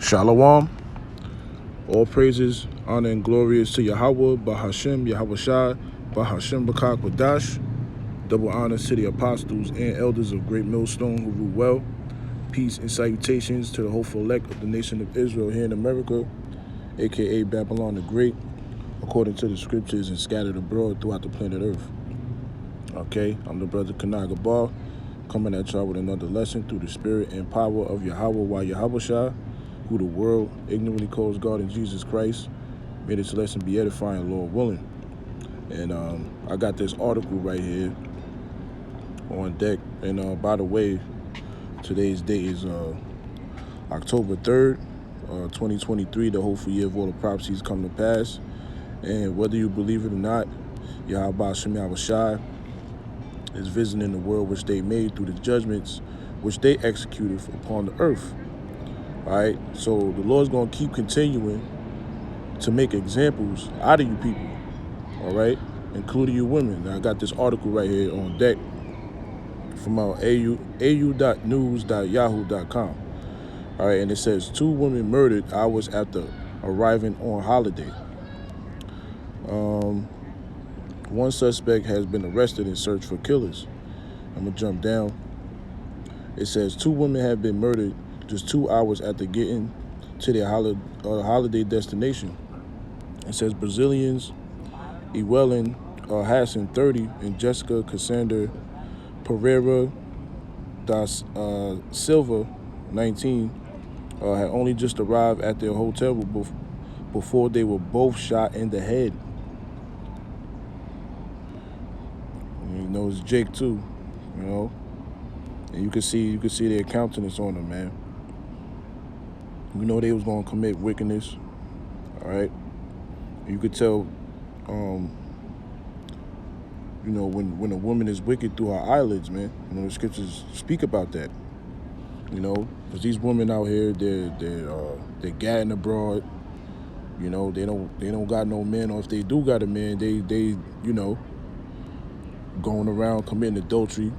Shalom. All praises, honor, and glory is to Yahweh, Bahashem, Yahweh Shai, Bahashem, Bakak, Wadash. Double honors to the apostles and elders of Great Millstone who rule well. Peace and salutations to the hopeful elect of the nation of Israel here in America, a.k.a. Babylon the Great, according to the scriptures and scattered abroad throughout the planet Earth. Okay, I'm the brother Kanaga Bar, coming at y'all with another lesson through the spirit and power of Yahweh Yahweh Shai, who the world ignorantly calls God and Jesus Christ. May this lesson be edifying, Lord willing. And I got this article right here on deck. And by the way, today's date is October 3rd, 2023. The hopeful year of all the prophecies come to pass. And whether you believe it or not, Yahweh Shem Yahweh Shai is visiting the world which they made through the judgments which they executed upon the earth. All right, so the Lord's going to keep continuing to make examples out of you people, all right, including you women. Now, I got this article right here on deck from au.news.yahoo.com. All right, and it says 2 women murdered hours after arriving on holiday. One suspect has been arrested in search for killers. I'm going to jump down. It says 2 women have been murdered just 2 hours after getting to their holiday destination. It says Brazilians Ewelyn Hassan, 30, and Jessica Cassandra Pereira da Silva, 19, had only just arrived at their hotel before they were both shot in the head. You know, it's Jake too, you know, and you can see their countenance on them, man. You know they was gonna commit wickedness, all right. You could tell, you know, when a woman is wicked through her eyelids, man. You know, the scriptures speak about that. You know, because these women out here, they're gadding abroad. You know, they don't got no men, or if they do got a man, they you know, going around committing adultery,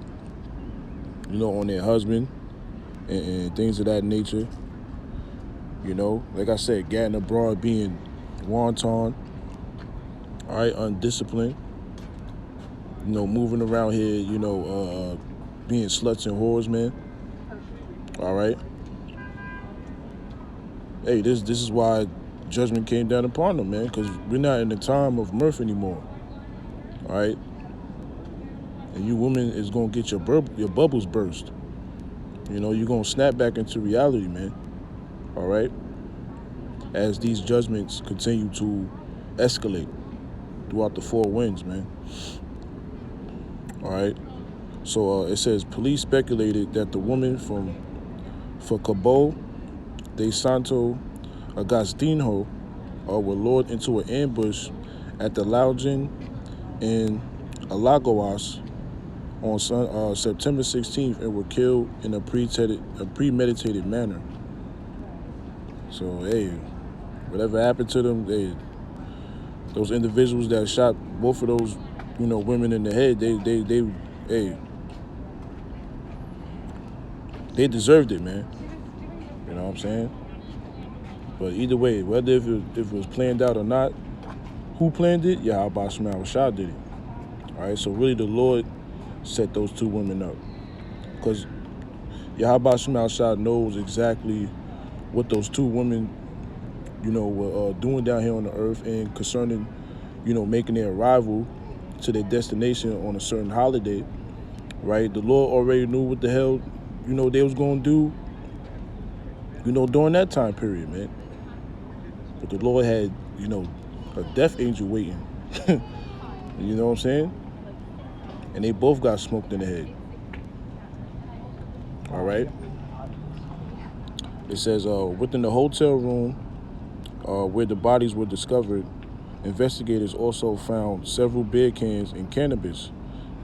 you know, on their husband and things of that nature. You know, like I said, gadding abroad, being wanton, all right, undisciplined. You know, moving around here, you know, being sluts and whores, man. All right. Hey, this is why judgment came down upon them, man, because we're not in the time of mirth anymore. All right. And you women is gonna get your bubbles burst. You know, you're gonna snap back into reality, man. All right. As these judgments continue to escalate throughout the 4 winds, man. All right. So it says police speculated that the woman for Cabo de Santo Agostinho were lured into an ambush at the Lounging in Alagoas on September 16th and were killed in a premeditated manner. So, hey, whatever happened to them, those individuals that shot both of those, you know, women in the head, they deserved it, man. You know what I'm saying? But either way, whether if it was planned out or not, who planned it? Yahweh Shem Yahweh Shai did it. All right, so really the Lord set those 2 women up, because Yahweh Shem Yahweh Shai knows exactly what those 2 women, you know, were doing down here on the earth, and concerning, you know, making their arrival to their destination on a certain holiday, right? The Lord already knew what the hell, you know, they was going to do, you know, during that time period, man. But the Lord had, you know, a death angel waiting. You know what I'm saying? And they both got smoked in the head. All right? It says, within the hotel room where the bodies were discovered, investigators also found several beer cans and cannabis,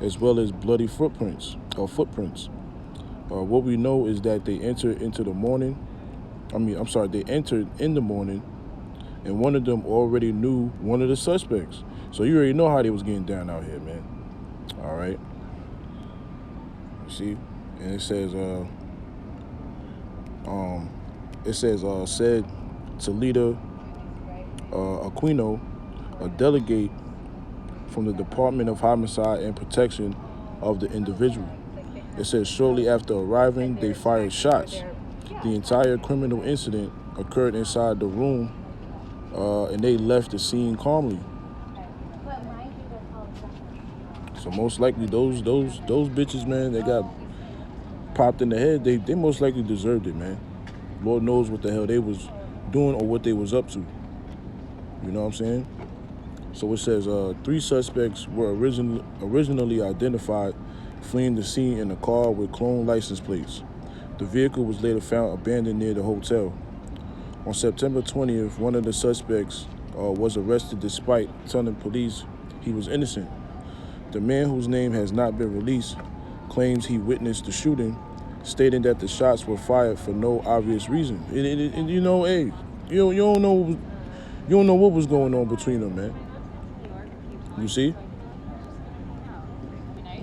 as well as bloody footprints. What we know is that they entered in the morning, and one of them already knew one of the suspects. So you already know how they was getting down out here, man. All right. See? And it says, It says, said Talita Aquino, a delegate from the Department of Homicide and Protection of the Individual. It says shortly after arriving, they fired shots. The entire criminal incident occurred inside the room, and they left the scene calmly. So most likely those bitches, man, they got popped in the head. They most likely deserved it, man. Lord knows what the hell they was doing or what they was up to. You know what I'm saying? So it says 3 suspects were originally identified fleeing the scene in a car with cloned license plates. The vehicle was later found abandoned near the hotel. On September 20th, one of the suspects was arrested despite telling police he was innocent. The man, whose name has not been released, claims he witnessed the shooting, stating that the shots were fired for no obvious reason. And you know, hey, you don't know what was going on between them, man. You see?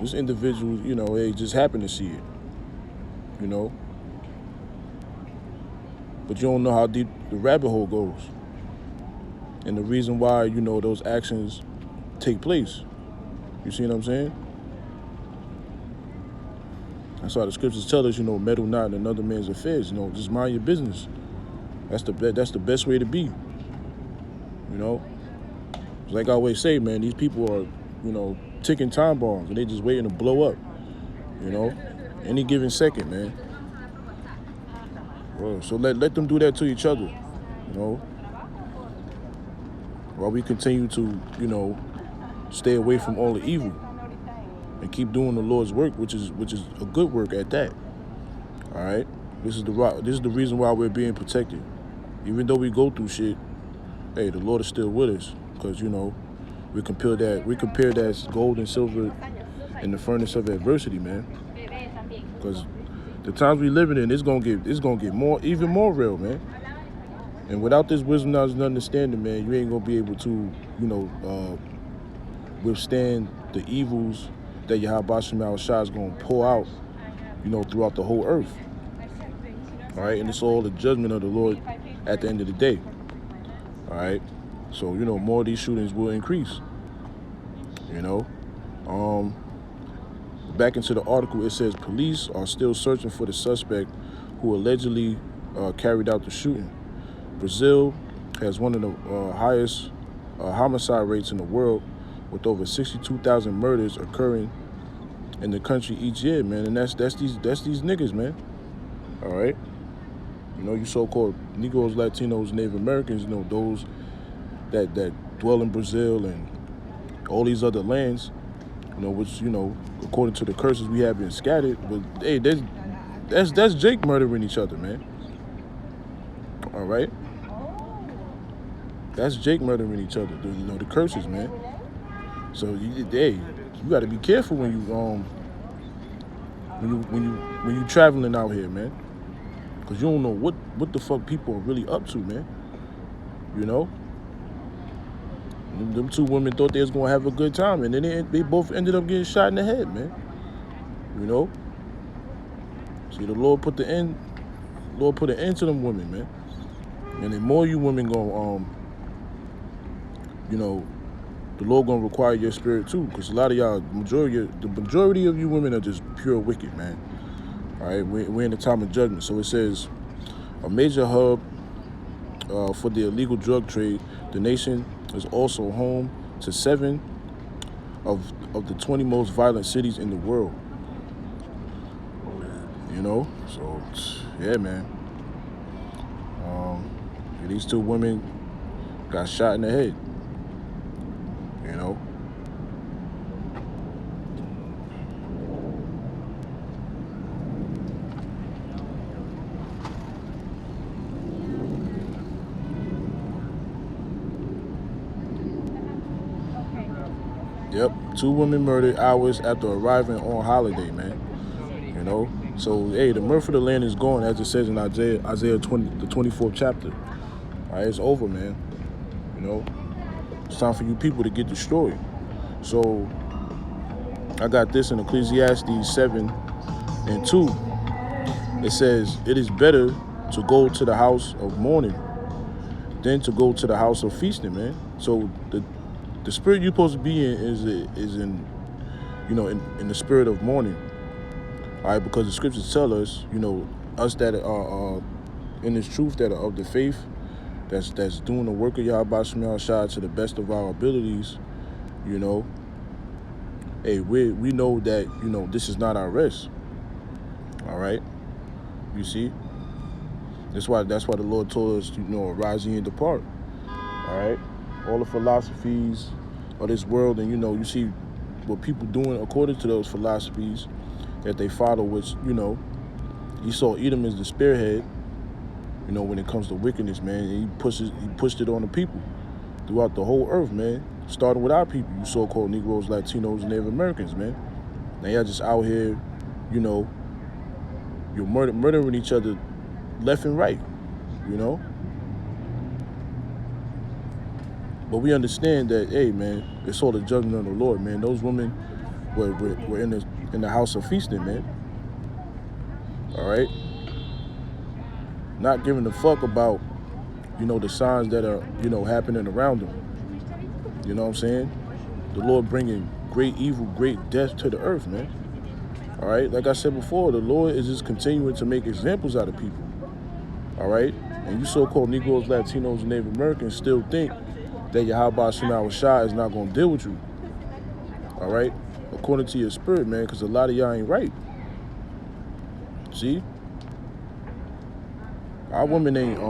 This individual, you know, they just happened to see it. You know? But you don't know how deep the rabbit hole goes. And the reason why, you know, those actions take place. You see what I'm saying? That's why the scriptures tell us, you know, meddle not in another man's affairs. You know, just mind your business. That's the best way to be. You know? Like I always say, man, these people are, you know, ticking time bombs, and they just waiting to blow up. You know? Any given second, man. Well, so let them do that to each other. You know? While we continue to, you know, stay away from all the evil and keep doing the Lord's work, which is a good work at that. All right, this is the reason why we're being protected. Even though we go through shit, hey, the Lord is still with us, because, you know, we compare that gold and silver in the furnace of adversity, man. Because the times we living in, it's gonna get even more real, man. And without this wisdom, knowledge, and understanding, man, you ain't gonna be able to, you know, withstand the evils that Yahweh Shema Shah is going to pour out, you know, throughout the whole earth. All right, and it's all the judgment of the Lord at the end of the day. All right, so, you know, more of these shootings will increase. You know, back into the article, it says police are still searching for the suspect who allegedly carried out the shooting. Brazil has one of the highest homicide rates in the world, with over 62,000 murders occurring in the country each year, man. And that's these niggas, man. All right. You know, you so-called Negroes, Latinos, Native Americans, you know, those that dwell in Brazil and all these other lands, you know, which, you know, according to the curses we have been scattered. But hey, that's Jake murdering each other, man. All right. That's Jake murdering each other. You know, the curses, man. So you got to be careful when you traveling out here, man, because you don't know what the fuck people are really up to, man. You know, them 2 women thought they was gonna have a good time, and then they both ended up getting shot in the head, man. You know, see, the Lord put an end to them women, man. And then more you women gonna you know, the Lord gonna require your spirit too, because a lot of y'all, the majority of you women are just pure wicked, man. All right, we're in the time of judgment. So it says, a major hub for the illegal drug trade, the nation is also home to 7 of the 20 most violent cities in the world. You know, so yeah, man. These 2 women got shot in the head. You know. Yep, 2 women murdered hours after arriving on holiday, man. You know, so hey, the mirth of the land is gone, as it says in Isaiah 20, the 24th chapter. All right, it's over, man. You know, it's time for you people to get destroyed. So I got this in Ecclesiastes 7:2. It says, "It is better to go to the house of mourning, then to go to the house of feasting, man. So the spirit you're supposed to be in is in, in the spirit of mourning. All right, because the scriptures tell us, us that are in this truth, that are of the faith, that's doing the work of Yahweh Shem Shai to the best of our abilities, hey, we know that, this is not our rest. All right, you see? That's why the Lord told us, arise ye and depart. All right, all the philosophies of this world, and you see what people doing according to those philosophies that they follow, which Esau Edom is the spearhead. When it comes to wickedness, man, and he pushed it on the people throughout the whole earth, man. Starting with our people, you so-called Negroes, Latinos, and Native Americans, man. Now y'all just out here, you're murdering each other left and right, But we understand that, hey, man, it's all the judgment of the Lord, man. Those women were in the house of feasting, man. All right? Not giving a fuck about, the signs that are, happening around them. You know what I'm saying? The Lord bringing great evil, great death to the earth, man. All right? Like I said before, the Lord is just continuing to make examples out of people. All right? And you so-called Negroes, Latinos, and Native Americans still think that Yahweh Shem Shai is not going to deal with you. All right? According to your spirit, man, because a lot of y'all ain't right. See? Our women ain't,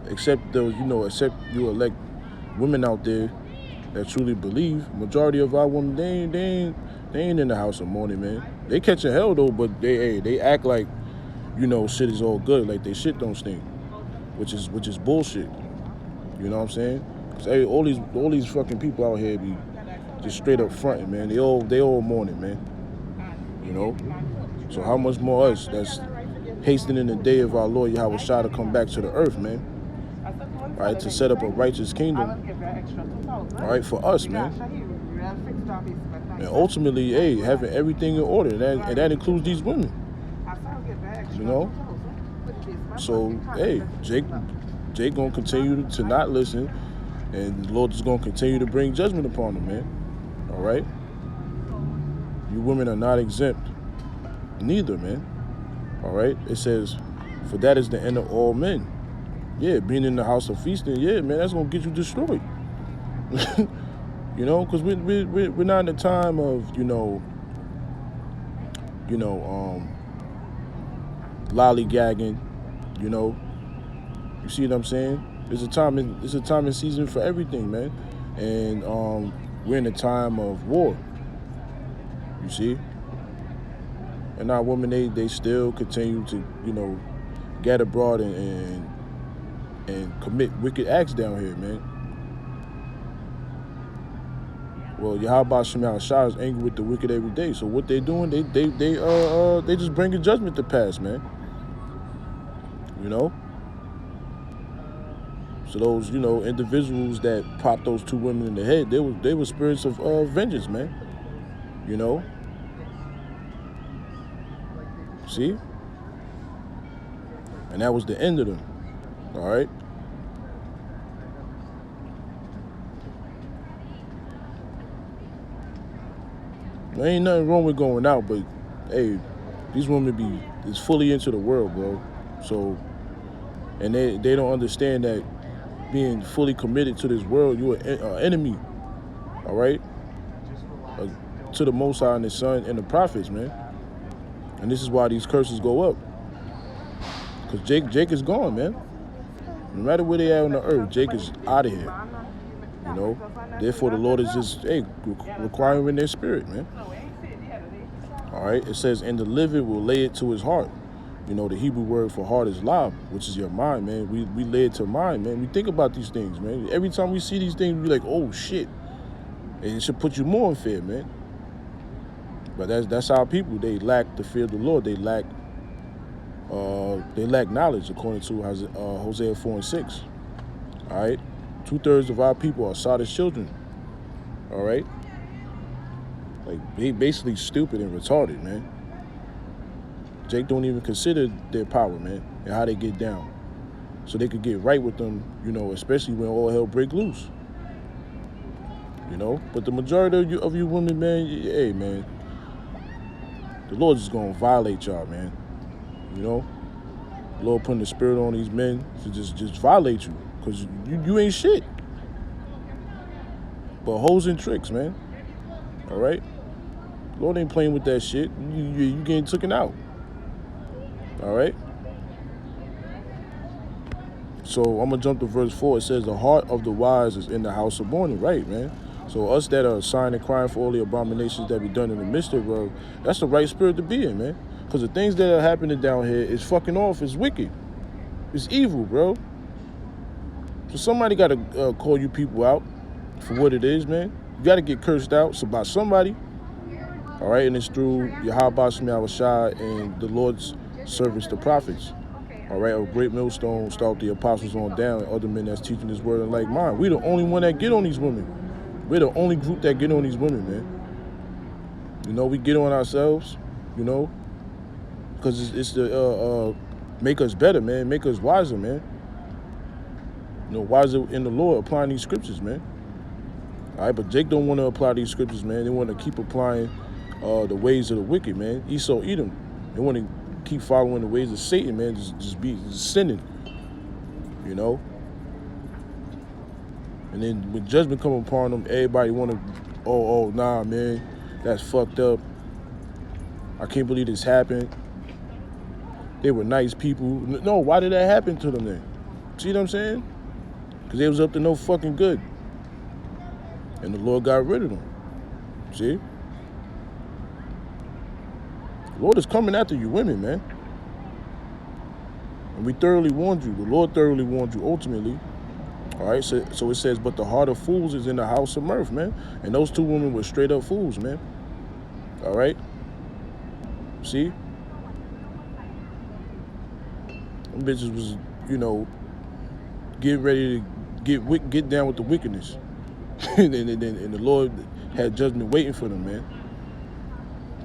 except those, except you elect women out there that truly believe. Majority of our women, they ain't in the house of mourning, man. They catching hell though, but they act like, shit is all good, like they shit don't stink, which is bullshit. You know what I'm saying? 'Cause, hey, all these fucking people out here be just straight up fronting, man. They all mourning, man. So how much more us that's hastening the day of our Lord Yahweh Shai to come back to the earth, man. All right, to set up a righteous kingdom. All right, for us, man. And ultimately, hey, having everything in order, and that includes these women. So, hey, Jake gonna continue to not listen, and the Lord is gonna continue to bring judgment upon them, man. All right? You women are not exempt, neither, man. All right? It says, for that is the end of all men. Yeah, being in the house of feasting, yeah, man, that's gonna get you destroyed. Because we're not in the time of, lollygagging, You see what I'm saying? It's a time and season for everything, man. And we're in a time of war. You see? And our women, they still continue to, get abroad and commit wicked acts down here, man. Well, Yahweh Shem Shai is angry with the wicked every day. So what they doing? They just bringing judgment to pass, man. So those, individuals that popped those two women in the head, they were spirits of vengeance, man. See? And that was the end of them. All right? There ain't nothing wrong with going out, but hey, these women is fully into the world, bro. So, and they don't understand that being fully committed to this world, you're an enemy. All right? To the Most High and His Son and the prophets, man. And this is why these curses go up. Because Jake is gone, man. No matter where they are on the earth, Jake is out of here. Therefore, the Lord is just, requiring their spirit, man. All right? It says, and the living will lay it to his heart. The Hebrew word for heart is lab, which is your mind, man. We lay it to mind, man. We think about these things, man. Every time we see these things, we like, oh, shit. And it should put you more in fear, man. But that's our people. They lack the fear of the Lord. They lack knowledge, according to Hosea 4:6. All right? 2/3 of our people are Sodom's children. All right? Like, they basically stupid and retarded, man. Jake don't even consider their power, man, and how they get down. So they could get right with them, you know, especially when all hell break loose. You know? But the majority of you women, man, hey, man, the Lord's just going to violate y'all, man. You know? The Lord putting the spirit on these men to just violate you, because you ain't shit. But hoes and tricks, man. All right? The Lord ain't playing with that shit. You getting taken out. All right? So I'm going to jump to verse 4. It says, the heart of the wise is in the house of mourning. Right, man. So us that are sighing and crying for all the abominations that be done in the midst of the world, that's the right spirit to be in, man. Because the things that are happening down here is fucking off. It's wicked. It's evil, bro. So somebody got to call you people out for what it is, man. You got to get cursed out by somebody. All right? And it's through Yahweh Shema Shai and the Lord's servants, the prophets. All right, a great millstone, start the apostles on down, and other men that's teaching this word in like mine. We the only one that get on these women. We're the only group that get on these women, man. You know, we get on ourselves, you know, because it's the make us better, man, make us wiser, man. You know, wiser in the Lord, applying these scriptures, man. All right, but Jake don't want to apply these scriptures, man. They want to keep applying the ways of the wicked, man. Esau, Edom. They want to keep following the ways of Satan, man. Just sinning, you know. And then when judgment come upon them, everybody want to, oh, nah, man, that's fucked up. I can't believe this happened. They were nice people. No, why did that happen to them then? See what I'm saying? Because they was up to no fucking good. And the Lord got rid of them. See? The Lord is coming after you women, man. And we thoroughly warned you. The Lord thoroughly warned you ultimately. All right, so it says, but the heart of fools is in the house of mirth, man. And those two women were straight up fools, man. All right? See? Them bitches was, you know, getting ready to get down with the wickedness. and the Lord had judgment waiting for them, man.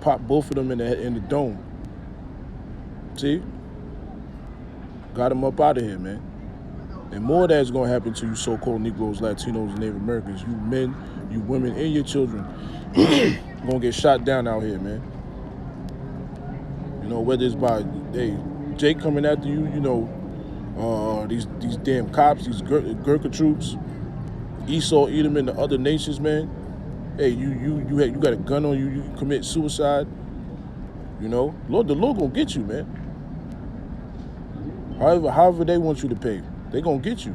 Pop both of them in the dome. See? Got them up out of here, man. And more of that is going to happen to you so-called Negroes, Latinos, and Native Americans. You men, you women, and your children going to get shot down out here, man. You know, whether it's by, hey, Jake coming after you, you know, these damn cops, these Gurkha troops, Esau, Edom, and the other nations, man. Hey, you got a gun on you, you commit suicide. You know, the Lord going to get you, man. However they want you to pay. They're going to get you.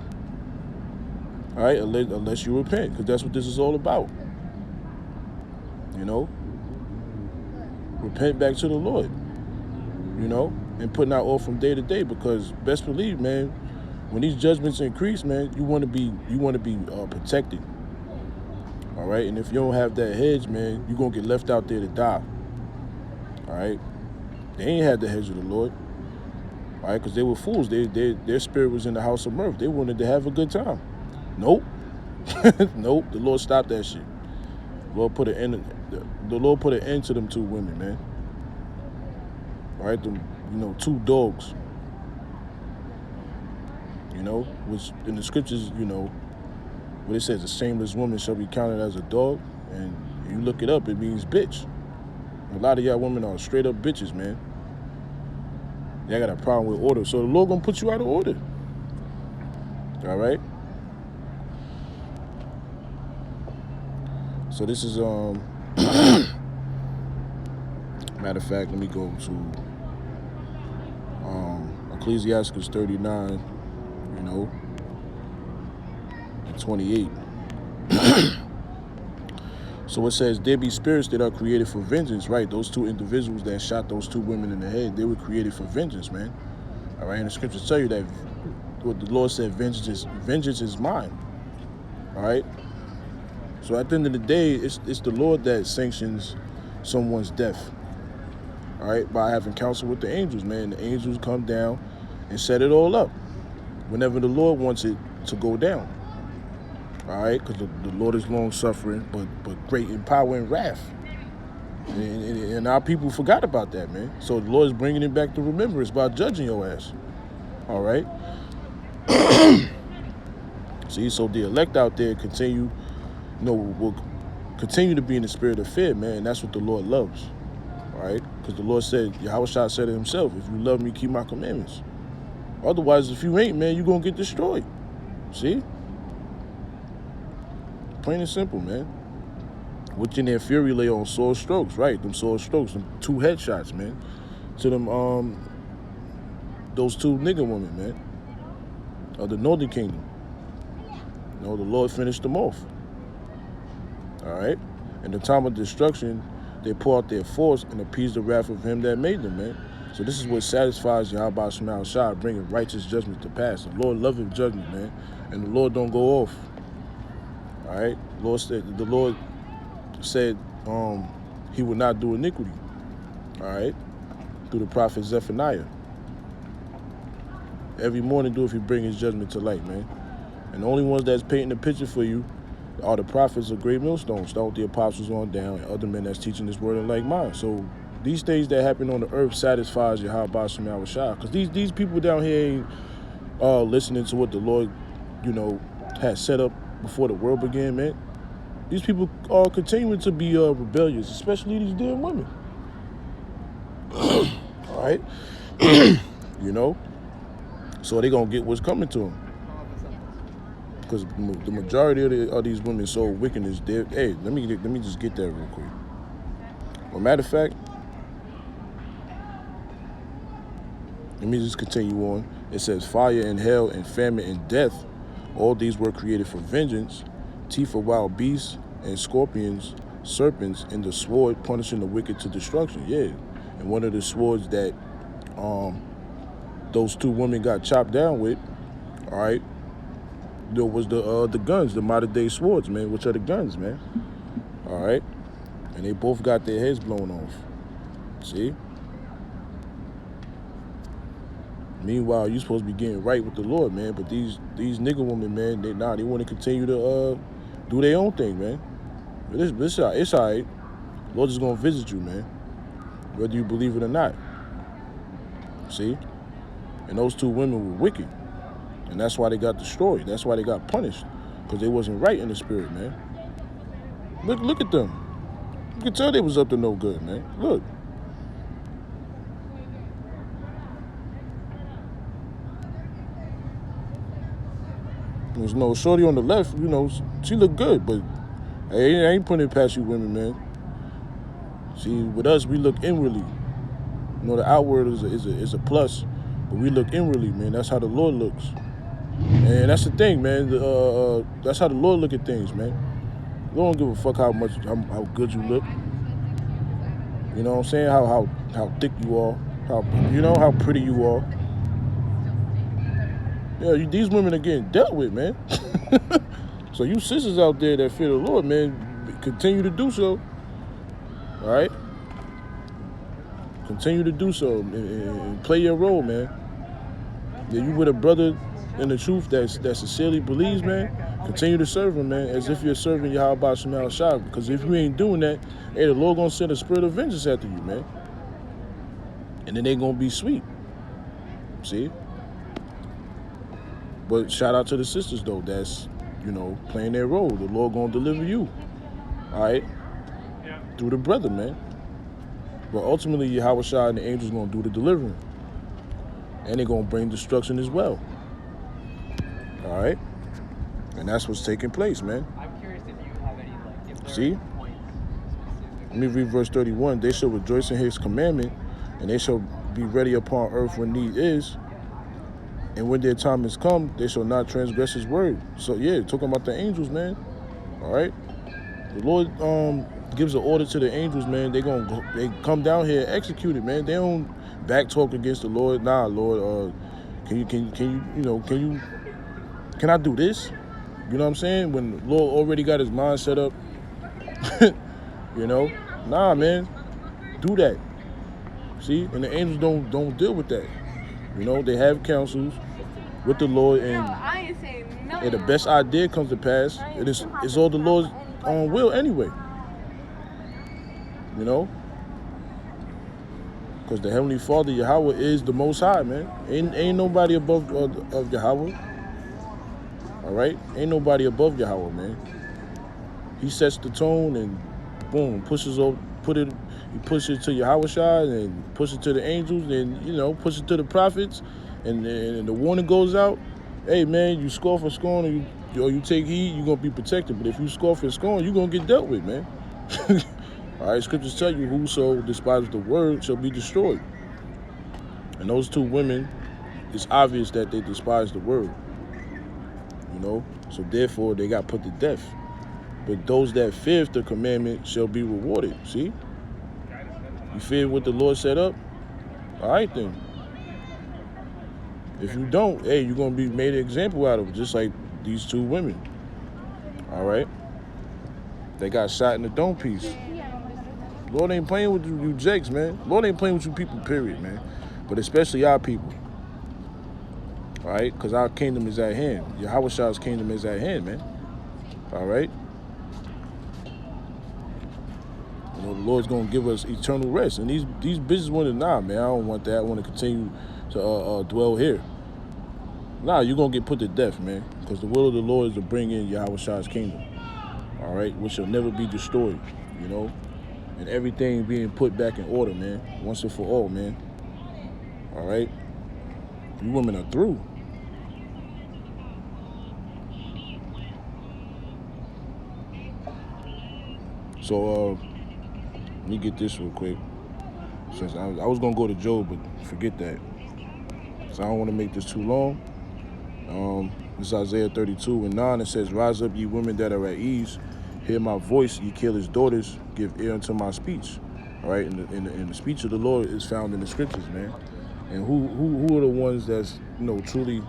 All right, unless you repent, because that's what this is all about. You know? Repent back to the Lord. You know? And putting out all from day to day, because best believe, man, when these judgments increase, man, you want to be protected. All right? And if you don't have that hedge, man, you're going to get left out there to die. All right? They ain't had the hedge of the Lord. All right, because they were fools. Their spirit was in the house of mirth. They wanted to have a good time. Nope. Nope. The Lord stopped that shit. The Lord put an end to them two women, man. All right, them, you know, two dogs. You know, which in the scriptures, you know, what it says, a shameless woman shall be counted as a dog. And you look it up, it means bitch. A lot of y'all women are straight up bitches, man. Y'all got a problem with order. So the Lord gonna put you out of order. All right? So this is, matter of fact, let me go to Ecclesiastes 39, you know, and 28. So it says, there be spirits that are created for vengeance, right? Those two individuals that shot those two women in the head, they were created for vengeance, man. All right, and the scriptures tell you that what the Lord said, vengeance is mine. All right? So at the end of the day, it's the Lord that sanctions someone's death. All right, by having counsel with the angels, man. The angels come down and set it all up whenever the Lord wants it to go down. All right, because the Lord is long-suffering, but great in power and wrath. And our people forgot about that, man. So the Lord is bringing it back to remembrance by judging your ass. All right? See, so the elect out there will continue to be in the spirit of fear, man. And that's what the Lord loves. All right? Because the Lord said, Yahushua said it himself, if you love me, keep my commandments. Otherwise, if you ain't, man, you're going to get destroyed. See? Plain and simple, man. Which in their fury lay on sword strokes, right? Them sword strokes, them 2 headshots, man. To them, those 2 nigger women, man. Of the Northern Kingdom. The Lord finished them off. All right? In the time of destruction, they pour out their force and appease the wrath of him that made them, man. So this is what satisfies Yahweh Shema Shah, bringing righteous judgment to pass. The Lord loveth judgment, man. And the Lord don't go off. All right? The Lord said he would not do iniquity. All right? Through the prophet Zephaniah. Every morning do if he bring his judgment to light, man. And the only ones that's painting the picture for you are the prophets of Great Millstone. Start with the apostles on down and other men that's teaching this word in like mine. So these things that happen on the earth satisfies Yahweh Shema Shah. Because these people down here ain't listening to what the Lord, had set up before the world began, man. These people are continuing to be rebellious, especially these damn women. All right? So they going to get what's coming to them. Because the majority of these women so wickedness. Hey, let me just get that real quick. Well, matter of fact, let me just continue on. It says, fire and hell and famine and death, all these were created for vengeance. Teeth of wild beasts and scorpions, serpents, and the sword punishing the wicked to destruction. Yeah, and one of the swords that those 2 women got chopped down with, all right, there was the guns, the modern day swords, man, which are the guns, man. All right, and they both got their heads blown off. See? Meanwhile, you're supposed to be getting right with the Lord, man. But these nigger women, man, they want to continue to do their own thing, man. But it's all right. Lord is gonna visit you, man, whether you believe it or not. See? And those 2 women were wicked, and that's why they got destroyed. That's why they got punished, because they wasn't right in the spirit, man. Look at them. You can tell they was up to no good, man. Look. There's no shorty on the left, she look good, but hey, I ain't putting it past you women, man. See, with us, we look inwardly. The outward is a plus, but we look inwardly, man. That's how the Lord looks. And that's the thing, man. That's how the Lord look at things, man. You don't give a fuck how good you look. You know what I'm saying? How thick you are. How pretty you are. Yeah, these women are getting dealt with, man. So you sisters out there that fear the Lord, man, continue to do so. All right? Continue to do so and play your role, man. Yeah, you with a brother in the truth that sincerely believes, man, continue to serve him, man, as if you're serving Yahweh Shema Shah. Because if you ain't doing that, hey, the Lord gonna send a spirit of vengeance after you, man. And then they gonna be sweet. See? But shout out to the sisters, though, that's, playing their role. The Lord gonna deliver you, all right, through the brother, man. But ultimately, Yahweh Shah and the angels gonna do the delivering. And they're gonna bring destruction as well. All right? And that's what's taking place, man. I'm curious if you have any, if there See? are points specifically. Let me read verse 31. They shall rejoice in his commandment, and they shall be ready upon earth when need is. And when their time is come, they shall not transgress his word. So, yeah, talking about the angels, man. All right? The Lord gives an order to the angels, man. They come down here and execute it, man. They don't back talk against the Lord. Nah, Lord, can I do this? You know what I'm saying? When the Lord already got his mind set up, nah, man, do that. See? And the angels don't deal with that. They have counsels with the Lord, and the best idea comes to pass. It's all the Lord's will anyway. you know? Because the Heavenly Father, Yahweh, is the Most High, man. Ain't nobody above of Yahweh. All right? Ain't nobody above Yahweh, man. He sets the tone and boom, he pushes it to Yahweh Shai and pushes it to the angels and, pushes it to the prophets and the warning goes out. Hey, man, you scoff or scorn or you take heed, you're going to be protected. But if you scoff and scorn, you're going to get dealt with, man. All right, scriptures tell you whoso despises the word shall be destroyed. And those two women, it's obvious that they despise the word, So therefore, they got put to death. But those that fear the commandment shall be rewarded. See? You fear what the Lord set up? All right, then. If you don't, hey, you're going to be made an example out of, just like these two women. All right? They got shot in the dome piece. Lord ain't playing with you jakes, man. Lord ain't playing with you people, period, man. But especially our people. All right? Because our kingdom is at hand. Yahweh Shai's kingdom is at hand, man. All right? The Lord's going to give us eternal rest. And these business women, nah, man, I don't want that. I want to continue to dwell here. Nah, you're going to get put to death, man. Because the will of the Lord is to bring in Yahweh Shai's kingdom. All right? Which shall never be destroyed, And everything being put back in order, man. Once and for all, man. All right? You women are through. So, let me get this real quick. Since I was going to go to Job, but forget that. So I don't want to make this too long. This is Isaiah 32:9. It says, "Rise up, ye women that are at ease. Hear my voice, ye careless daughters. Give ear unto my speech." All right, and the speech of the Lord is found in the scriptures, man. And who are the ones that's truly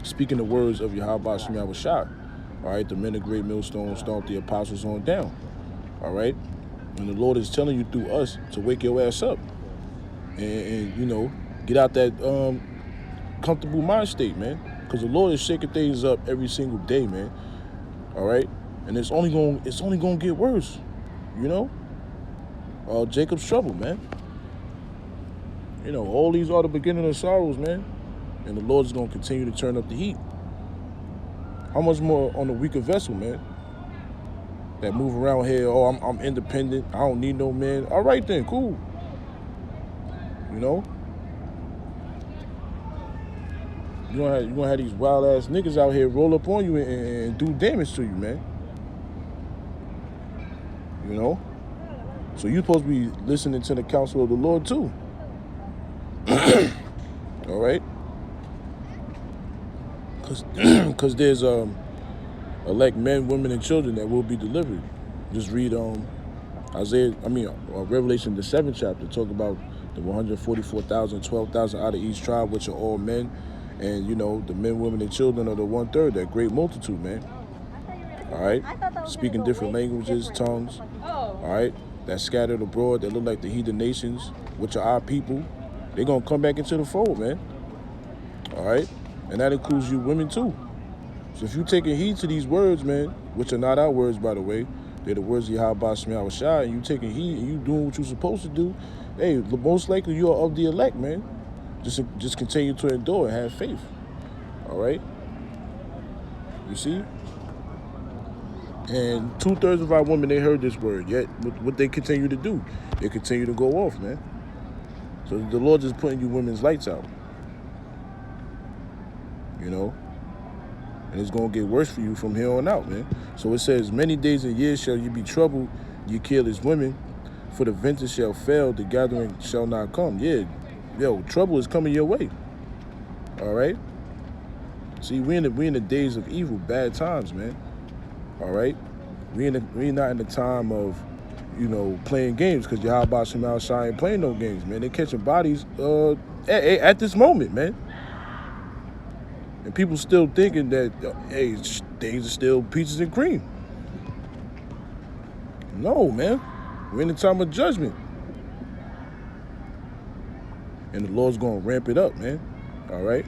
speaking the words of Yahweh Shem Yahweh Shai? All right, the men of Great Millstone stomped the apostles on down. All right, and the Lord is telling you through us to wake your ass up and get out that comfortable mind state, man. Because the Lord is shaking things up every single day, man. All right, and it's only gonna get worse, Jacob's trouble, man. All these are the beginning of sorrows, man. And the Lord is gonna continue to turn up the heat. How much more on the weaker vessel, man? That move around here, I'm independent, I don't need no man. All right then, cool. You're gonna have these wild ass niggas out here roll up on you and do damage to you, man. So you're supposed to be listening to the counsel of the Lord too. All right? Because there's elect men, women, and children that will be delivered. Just read Revelation the 7th chapter, talk about the 144,000, 12,000 out of each tribe, which are all men. And, the men, women, and children are the 1/3, that great multitude, man. All right? Speaking different languages, tongues. All right? That scattered abroad, that look like the heathen nations, which are our people. They're going to come back into the fold, man. All right? And that includes you women, too. So if you're taking heed to these words, man, which are not our words, by the way, they're the words of Yahweh Shem Yahweh Shai, and you taking heed and you doing what you're supposed to do, hey, most likely you are of the elect, man. Just continue to endure and have faith. All right? You see? And 2/3 of our women, they heard this word. Yet, what they continue to do? They continue to go off, man. So the Lord is putting you women's lights out. And it's going to get worse for you from here on out, man. So it says, "Many days and years shall you be troubled, ye careless women, for the venture shall fail, the gathering shall not come." Yeah, trouble is coming your way. All right? See, we in the days of evil, bad times, man. All right? We not in the time of, playing games, because Yahweh Shem Yahweh Shai ain't playing no games, man. They catching bodies at this moment, man. And people still thinking that, hey, things are still peaches and cream. No, man. We're in the time of judgment. And the Lord's going to ramp it up, man. All right?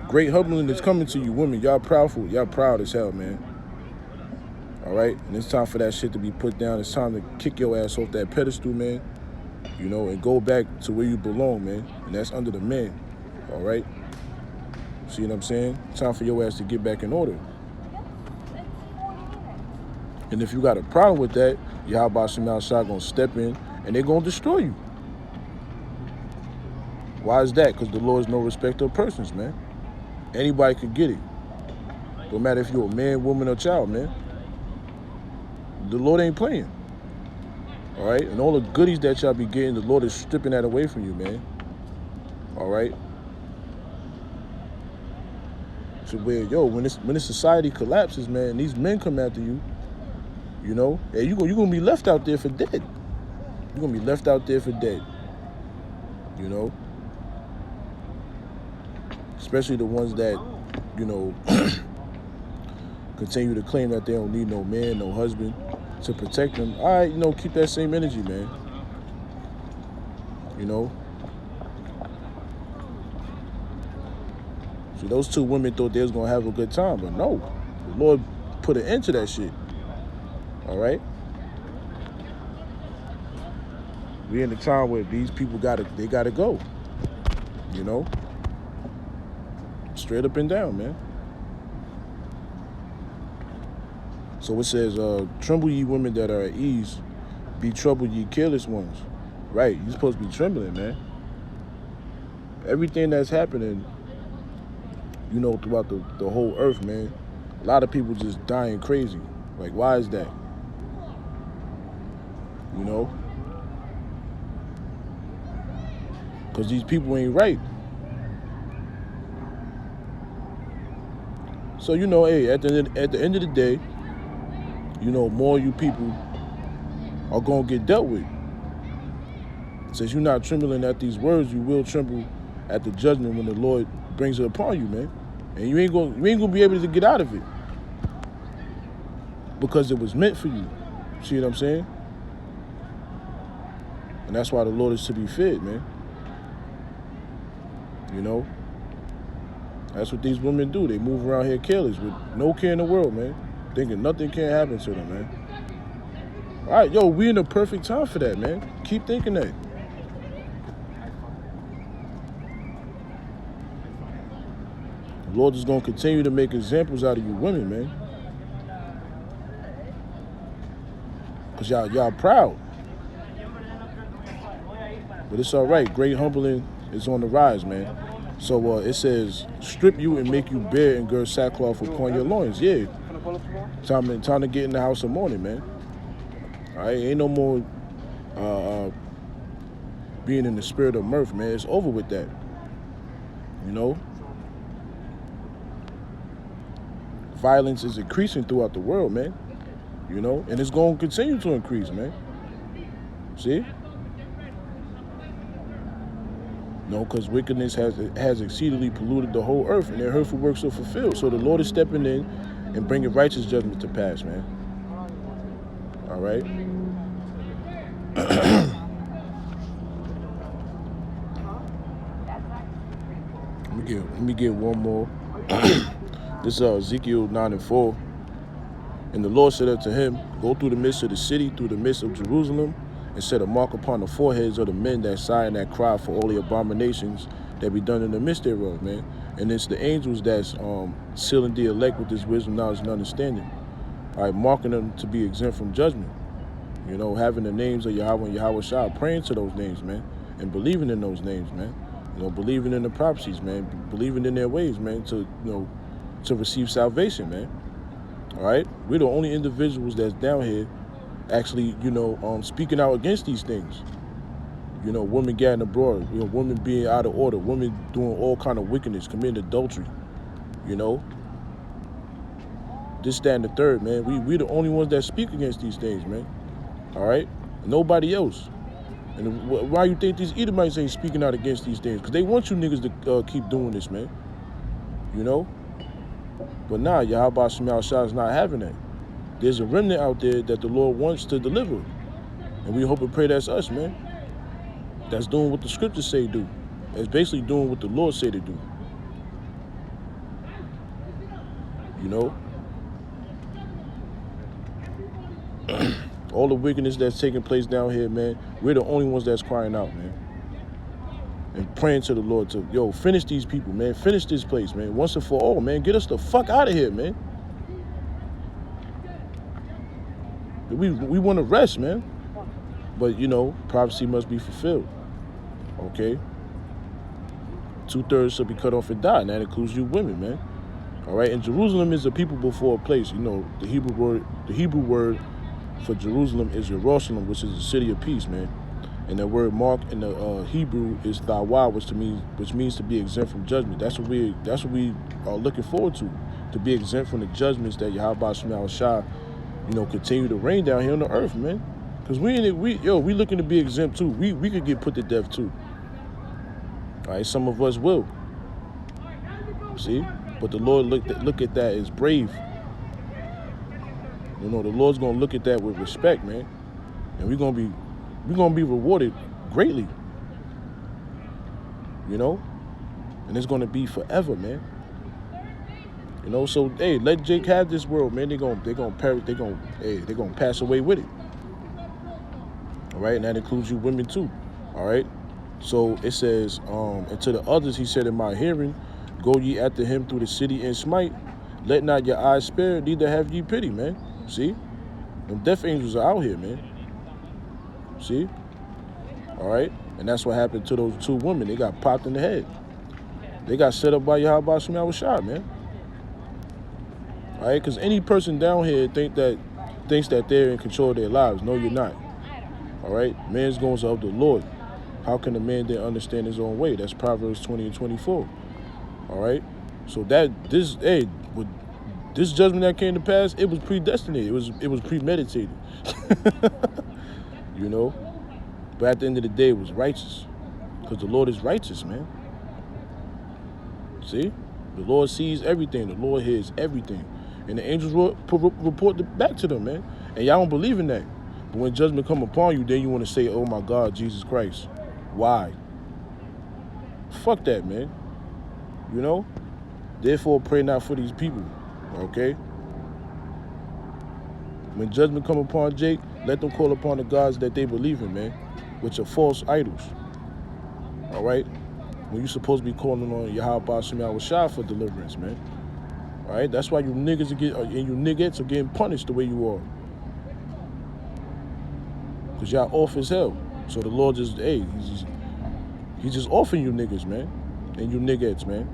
Great humbling is coming to you, women. Y'all proudful. Y'all proud as hell, man. All right? And it's time for that shit to be put down. It's time to kick your ass off that pedestal, man. You know, and go back to where you belong, man. And that's under the man. All right? See what I'm saying? Time for your ass to get back in order. And if you got a problem with that, Yahweh Shema Shah gonna step in and they're gonna destroy you. Why is that? Because the Lord is no respecter of persons, man. Anybody could get it. No matter if you're a man, woman, or child, man. The Lord ain't playing. All right? And all the goodies that y'all be getting, the Lord is stripping that away from you, man. All right? So where, when this society collapses, man, these men come after you, you know, and you're gonna be left out there for dead. You're gonna be left out there for dead. You know? Especially the ones that, you know, continue to claim that they don't need no man, no husband to protect them. All right, you know, keep that same energy, man. You know? So those two women thought they was gonna have a good time, but no. The Lord put an end to that shit. All right? We in the time where these people gotta go. You know? Straight up and down, man. So it says, tremble ye women that are at ease, be troubled ye careless ones. Right, you're supposed to be trembling, man. Everything that's happening, you know, throughout the whole earth, man, a lot of people just dying crazy. Like, why is that? You know? Because these people ain't right. So, you know, hey, at the end of the day, you know, more you people are going to get dealt with. Since you're not trembling at these words, you will tremble at the judgment when the Lord brings it upon you, man. And you ain't gonna be able to get out of it. Because it was meant for you. See what I'm saying? And that's why the Lord is to be feared, man. You know? That's what these women do. They move around here careless with no care in the world, man. Thinking nothing can happen to them, man. All right, yo, we in the perfect time for that, man. Keep thinking that. The Lord is going to continue to make examples out of you women, man. Because y'all proud. But it's all right. Great humbling is on the rise, man. So it says, strip you and make you bare and gird sackcloth upon your loins. Yeah. Time to get in the house of mourning, man. All right, ain't no more being in the spirit of mirth, man. It's over with that. You know? Violence is increasing throughout the world, man. You know? And it's going to continue to increase, man. See? No, because wickedness has exceedingly polluted the whole earth, and their hurtful works are fulfilled. So the Lord is stepping in and bringing righteous judgment to pass, man. All right? Let me get one more. This is Ezekiel 9:4. And the Lord said unto him, go through the midst of the city, through the midst of Jerusalem, and set a mark upon the foreheads of the men that sigh and that cry for all the abominations that be done in the midst thereof, man. And it's the angels that's sealing the elect with this wisdom, knowledge, and understanding. All right, marking them to be exempt from judgment. You know, having the names of Yahweh and Yahweh Shah, praying to those names, man, and believing in those names, man. You know, believing in the prophecies, man, believing in their ways, man, to, you know, to receive salvation, man. All right? We're the only individuals that's down here actually, you know, speaking out against these things. You know, women gathering abroad, you know, women being out of order, women doing all kind of wickedness, committing adultery, you know. This, that, and the third, man. We the only ones that speak against these things, man. All right? Nobody else. And why you think these Edomites ain't speaking out against these things? Because they want you niggas to keep doing this, man. You know? But nah, Yahweh Shema Shah is not having that. There's a remnant out there that the Lord wants to deliver. And we hope and pray that's us, man. That's doing what the scriptures say do. That's basically doing what the Lord say to do. You know? All the wickedness that's taking place down here, man, we're the only ones that's crying out, man. And praying to the Lord to, yo, finish these people, man. Finish this place, man. Once and for all, man. Get us the fuck out of here, man. We want to rest, man. But, you know, prophecy must be fulfilled. Okay? 2/3 shall be cut off and die, and that includes you women, man. All right? And Jerusalem is a people before a place. You know, the Hebrew word for Jerusalem is Jerusalem, which is the city of peace, man. And the word mark in the Hebrew is thawa, which means to be exempt from judgment. That's what we are looking forward to be exempt from the judgments that Yahweh Shema Shah, you know, continue to reign down here on the earth, man. Because we looking to be exempt too. We could get put to death too. All right, some of us will. See, but the Lord look at that as brave. You know, the Lord's gonna look at that with respect, man, and we're gonna be rewarded greatly. You know, and it's gonna be forever, man. You know, so hey, let Jake have this world, man. They're gonna pass away with it. All right, and that includes you women too. All right. So it says, and to the others he said in my hearing, go ye after him through the city and smite. Let not your eyes spare, neither have ye pity, man. See? Them death angels are out here, man. See? All right? And that's what happened to those two women. They got popped in the head. They got set up by Yahweh Shema Shah, man. All right? Because any person down here thinks that they're in control of their lives. No, you're not. All right? Man's goings are of the Lord. How can a man then understand his own way? That's Proverbs 20 and 24. All right? So this judgment that came to pass, it was predestinated. It was premeditated. You know? But at the end of the day, it was righteous. Because the Lord is righteous, man. See? The Lord sees everything. The Lord hears everything. And the angels report it back to them, man. And y'all don't believe in that. But when judgment come upon you, then you want to say, oh my God, Jesus Christ. Why? Fuck that, man. You know? Therefore, pray not for these people. Okay? When judgment come upon Jake, let them call upon the gods that they believe in, man, which are false idols. All right? When you're supposed to be calling on Yahweh Shema Shah for deliverance, man. All right? That's why you niggas and you niggas are getting punished the way you are. Because y'all off as hell. So the Lord just, hey, he's just offing you niggas, man. And you niggas, man.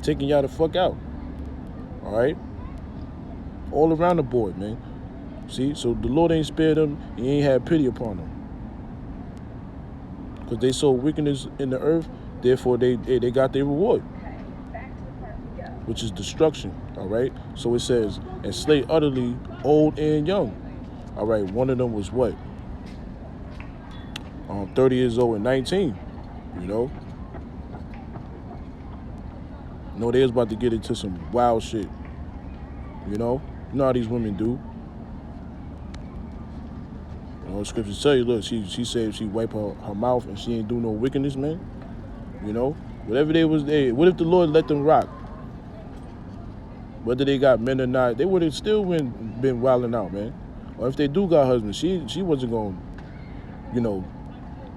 Taking y'all the fuck out. All right? All around the board, man. See? So the Lord ain't spared them. He ain't had pity upon them. Because they saw wickedness in the earth. Therefore, they got their reward. Which is destruction. All right? So it says, and slay utterly old and young. All right, one of them was what? 30 years old and 19, you know? No, they was about to get into some wild shit, you know? You know how these women do. You know, scriptures tell you, look, she said she wipe her mouth and she ain't do no wickedness, man. You know? Whatever they was there, what if the Lord let them rock? Whether they got men or not, they would have still been wilding out, man. Or if they do got husbands, she wasn't going to, you know,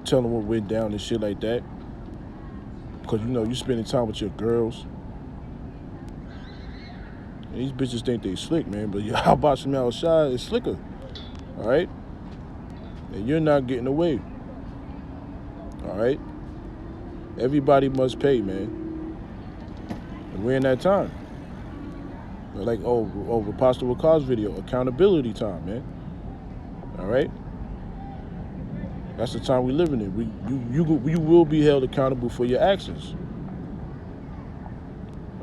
tell them what went down and shit like that. Because, you know, you spending time with your girls. And these bitches think they slick, man. But Yahweh Shema Shah is slicker. All right? And you're not getting away. All right? Everybody must pay, man. And we're in that time. Like, Apostle Wakaz's video, accountability time, man. All right? That's the time we're living in. You will be held accountable for your actions.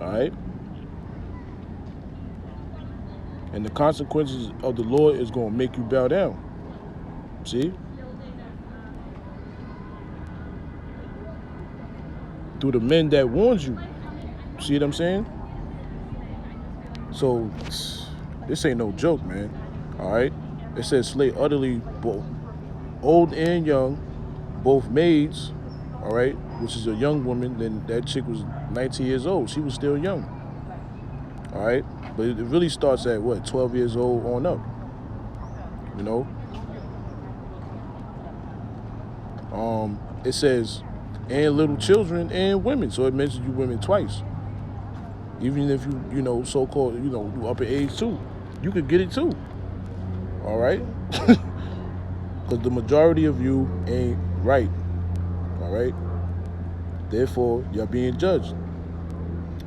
All right? And the consequences of the Lord is going to make you bow down. See? Through the men that warned you. See what I'm saying? So, this ain't no joke, man. All right? It says slay utterly both old and young, both maids, all right, which is a young woman. Then that chick was 19 years old. She was still young. All right? But it really starts at, what, 12 years old on up. you know. It says, and little children and women. So it mentions you women twice. Even if you so-called, you upper age too. You could get it too. All right? Because the majority of you ain't right. All right? Therefore, you're being judged.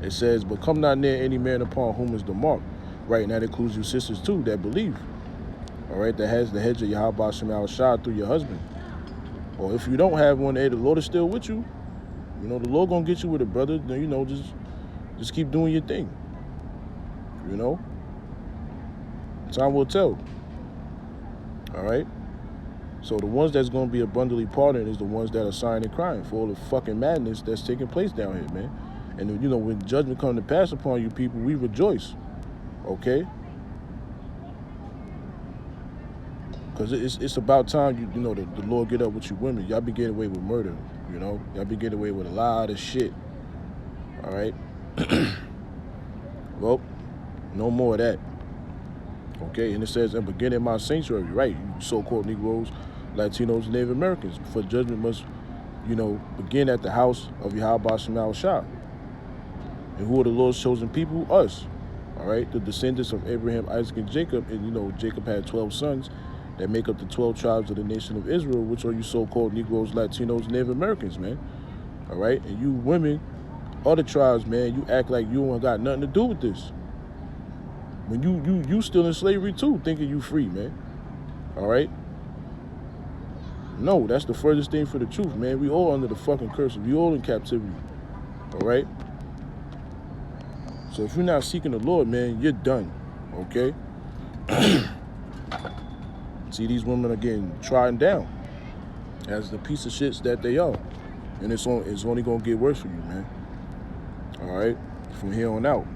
It says, but come not near any man upon whom is the mark. Right? And that includes you sisters too that believe. All right? That has the hedge of Yahweh Shema Shah through your husband. Or if you don't have one, hey, the Lord is still with you. The Lord gonna get you with it, brother. Just keep doing your thing. Time will tell. All right? So the ones that's gonna be abundantly pardoned is the ones that are sighing and crying for all the fucking madness that's taking place down here, man. And when judgment comes to pass upon you people, we rejoice. Okay? Because it's about time the Lord get up with you women. Y'all be getting away with murder, Y'all be getting away with a lot of shit. All right? Well, no more of that. Okay? And it says, and begin in my sanctuary, right? You so-called Negroes, Latinos, Native Americans. For judgment must, begin at the house of Yahweh Shema Shah. And who are the Lord's chosen people? Us. All right? The descendants of Abraham, Isaac, and Jacob. And, Jacob had 12 sons that make up the 12 tribes of the nation of Israel, which are you so-called Negroes, Latinos, Native Americans, man. All right? And you women, other tribes, man, you act like you ain't got nothing to do with this. When you still in slavery too, thinking you free, man. All right? No, that's the furthest thing for the truth, man. We all under the fucking curse. We all in captivity. All right? So if you're not seeking the Lord, man, you're done. Okay? See, these women are getting trodden down as the piece of shits that they are. And it's only going to get worse for you, man. All right? From here on out.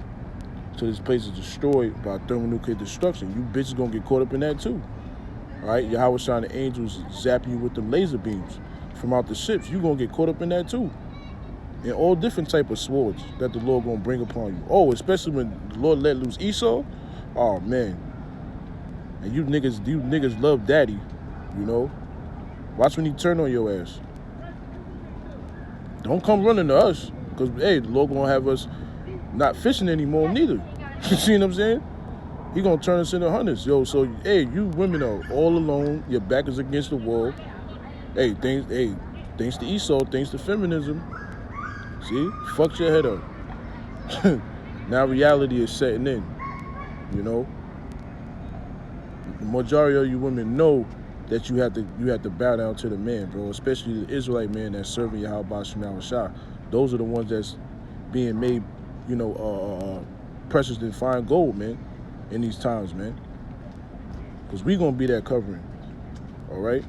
So this place is destroyed by thermonuclear destruction. You bitches going to get caught up in that too. All right? Yahweh Shine the angels zapping you with them laser beams from out the ships. You going to get caught up in that too. And all different type of swords that the Lord going to bring upon you. Oh, especially when the Lord let loose Esau. Oh, man. And you niggas love daddy, Watch when he turn on your ass. Don't come running to us, because, hey, the Lord gonna have us not fishing anymore neither. You see what I'm saying? He gonna turn us into hunters, yo. So, hey, you women are all alone. Your back is against the wall. Hey, thanks to Esau, thanks to feminism. See? Fucked your head up. Now reality is setting in, The majority of you women know that you have to bow down to the man, bro. Especially the Israelite man that's serving Yahweh Shema Shah. Those are the ones that's being made, precious than fine gold, man, in these times, man. Because we gonna be that covering, all right?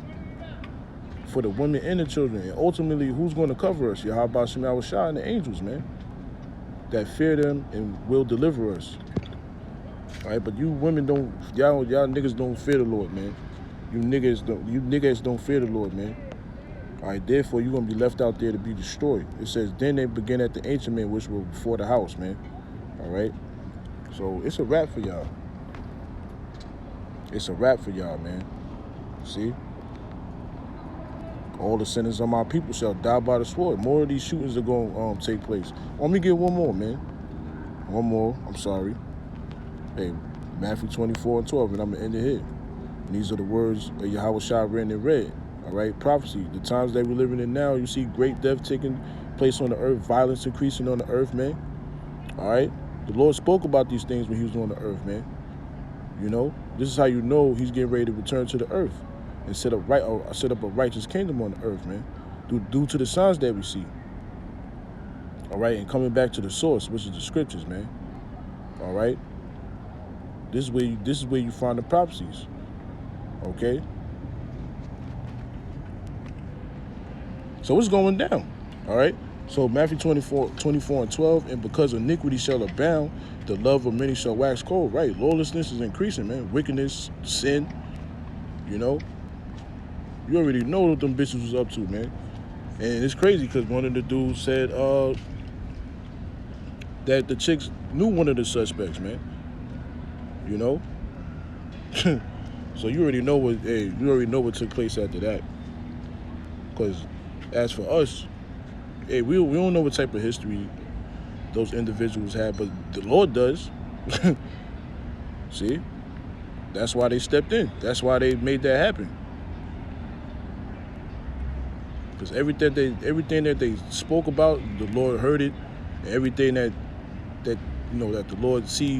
For the women and the children. And ultimately, who's gonna cover us? Yahweh Shema Shah and the angels, man. That fear them and will deliver us. All right, but you women y'all niggas don't fear the Lord, man. You niggas don't fear the Lord, man. All right, therefore, you're going to be left out there to be destroyed. It says, then they begin at the ancient men, which were before the house, man. All right? So, it's a wrap for y'all. It's a wrap for y'all, man. See? All the sinners of my people shall die by the sword. More of these shootings are going to take place. Let me get one more, man. One more. I'm sorry. Hey, Matthew 24:12, and I'm going to end it here. And these are the words that Yahweh Shah written in red. All right, prophecy. The times that we're living in now, you see great death taking place on the earth, violence increasing on the earth, man. All right, the Lord spoke about these things when he was on the earth, man. This is how you know he's getting ready to return to the earth and set up a righteous kingdom on the earth, man, due to the signs that we see. All right, and coming back to the source, which is the scriptures, man. All right, this is where you find the prophecies. Okay. So it's going down, all right? So Matthew 24:12, and because iniquity shall abound, the love of many shall wax cold, right? Lawlessness is increasing, man. Wickedness, sin, You already know what them bitches was up to, man. And it's crazy because one of the dudes said that the chicks knew one of the suspects, man. So you already know what took place after that. Because as for us, hey, we don't know what type of history those individuals had, but the Lord does. See? That's why they stepped in. That's why they made that happen. Because everything that they spoke about, the Lord heard it. And everything that the Lord sees